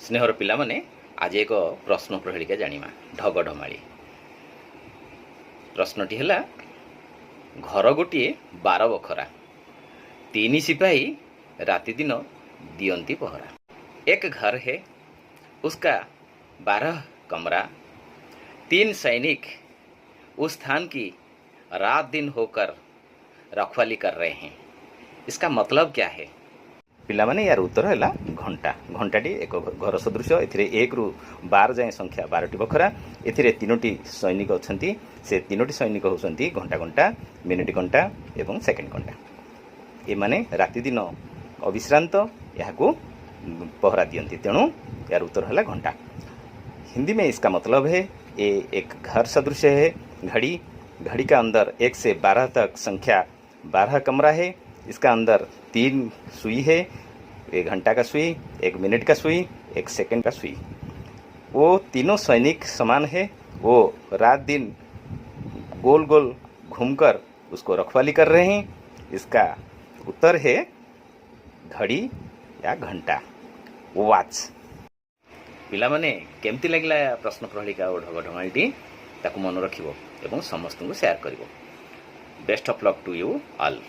स्नेहर पिला माने आज एक प्रश्न प्रहेलिका जानिमा ढगढमाली। प्रश्नटी है घर गोटे 12 बखरा, 3 सिपाही राति दिन दियंती पहरा। एक घर है उसका 12 कमरा, 3 सैनिक उस स्थान की रात दिन होकर रखवाली कर रहे हैं। इसका मतलब क्या है? पिला माने यार उत्तर है घंटा। घंटाटी एक घर सदृश। एथिरे 1 रु 12 जाए संख्या 12टी बखरा। एथिरे 3टी सैनिक अछंती। से 3टी सैनिक होउछंती घंटा घंटा, मिनिट घंटा एवं सेकेंड घंटा। ए माने राति दिन अविश्रांत याकू पहरा दियंती, तेणु यार उत्तर है घंटा। हिंदी में इसका मतलब है ये एक घर सदृश है। घड़ी, घड़ी का अंदर 1 से 12 तक संख्या 12 कमरा है। इसका अंदर 3 सुई है, 1 घंटा का सुई, 1 मिनट का सुई, 1 सेकंड का सुई। वो तीनों सैनिक समान है। वो रात दिन गोल गोल घूमकर उसको रखवाली कर रहे हैं। इसका उत्तर है घड़ी या घंटा, वॉच। पिला माने केमती लागला प्रश्न प्रहेलिका और ढगढमाळीटी ताकू मन रखिबो एवं समस्त को शेयर करिवो। Best of luck to you all.